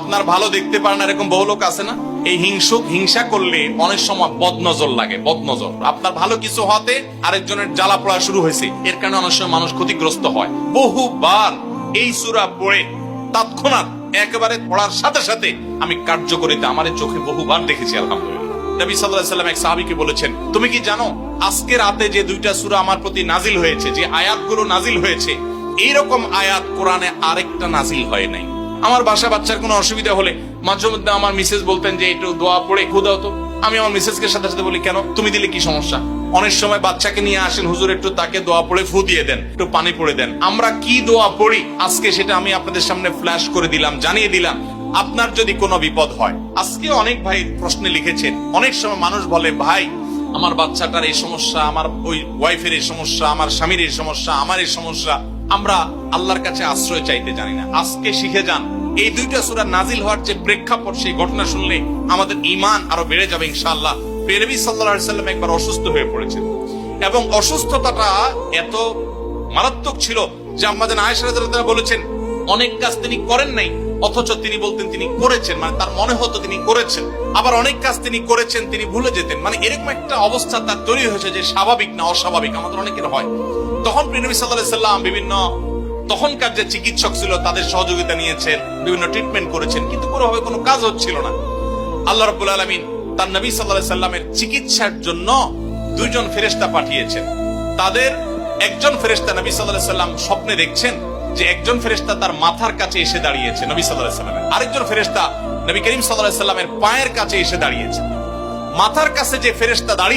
আপনার ভালো দেখতে পারেন এরকম বহু লোক আছে না? এই হিংসা করলে অনেক সময় বদনজর লাগে, বদনজর। আপনার ভালো কিছু হতে আরেকজনের জ্বালা পড়া শুরু হয়েছে, এর কারণে অনেক সময় মানুষ ক্ষতিগ্রস্ত হয়। বহুবার এই সূরা পড়ে তৎক্ষণাৎ একেবারে পড়ার সাথে সাথে আমি কার্যকরিতা আমার চোখে বহুবার দেখেছি, আলহামদুলিল্লাহ। নবী সাল্লাল্লাহু আলাইহি ওয়াসাল্লাম এক সাহাবীকে বলেছেন, তুমি কি জানো আজকে রাতে যে দুইটা সূরা আমার প্রতি নাজিল হয়েছে, যে আয়াতগুলো নাজিল হয়েছে, এইরকম আয়াত কোরআনে আরেকটা নাজিল হয় নাই। আমার বাসা বাচ্চার কোনো অসুবিধা হলে মাঝে মধ্যে আমার মিসেস বলতেন যে একটু দোয়া পড়ে খু দাও তো। আমি আমার মিসেসকে সাথে সাথে বলি, কেন, তুমি দিলে কি সমস্যা? অনেক সময় বাচ্চাকে নিয়ে আসেন, হুজুর একটু তাকে দোয়া পড়ে ফু দিয়ে দেন, একটু পানি পড়ে দেন। আমরা কি দোয়া পড়ি আজকে সেটা আমি আপনাদের সামনে ফ্ল্যাশ করে দিলাম, জানিয়ে দিলাম। আপনার যদি কোনো বিপদ হয়, আজকে অনেক ভাই প্রশ্নে লিখেছেন, অনেক সময় মানুষ বলে, ভাই আমার বাচ্চাটার এই সমস্যা, আমার ওই ওয়াইফের এই সমস্যা, আমার স্বামীর এই সমস্যা, আমার এই সমস্যা, আমরা আল্লাহর কাছে আশ্রয় চাইতে জানি না। আজকে শিখে যান, এই দুইটা সূরা নাজিল হওয়ার যে প্রেক্ষাপট, সেই ঘটনা শুনলে আমাদের ঈমান আরো বেড়ে যাবে ইনশাআল্লাহ। নবী সাল্লাল্লাহু আলাইহি ওয়াসাল্লাম একবার অসুস্থ হয়ে পড়েছেন এবং অসুস্থতাটা এত মারাত্মক ছিল যে আম্মা জান আয়েশা রাদিয়াল্লাহু তাআলা বলেছেন, অনেক কাজ তিনি করেন নাই অথচ তিনি বলতেন তিনি করেছেন, মানে তার মনে হতো তিনি করেছেন। আবার অনেক কাজ তিনি করেছেন তিনি ভুলে যেতেন, মানে এরকম একটা অবস্থা তার তৈরি হয়েছে যে স্বাভাবিক না অস্বাভাবিক, আমাদের অনেকের হয়। তখন নবী সাল্লাল্লাহু আলাইহি ওয়াসাল্লাম বিভিন্ন তখনকার যে চিকিৎসক ছিল তাদের সহযোগিতা নিয়েছেন, বিভিন্ন ট্রিটমেন্ট করেছেন, কিন্তু কোনোভাবে কোনো কাজ হচ্ছিল না। আল্লাহ রাব্বুল আলামিন তার নবী সাল্লাল্লাহু আলাইহি ওয়াসাল্লামের চিকিৎসার জন্য দুইজন ফেরেশতা পাঠিয়েছেন। তাদের একজন ফেরেশতা নবী সাল্লাল্লাহু আলাইহি ওয়াসাল্লাম স্বপ্নে দেখছেন যে একজন ফেরেশতা তার মাথার কাছে এসে দাঁড়িয়েছে নবী সাল্লাল্লাহু আলাইহি ওয়াসাল্লামের, আরেকজন ফেরেশতা নবী করিম সাল্লাল্লাহু আলাইহি ওয়াসাল্লামের পায়ের কাছে এসে দাঁড়িয়েছে। মাথার কাছে যে ফেরেশতা দাঁড়িয়ে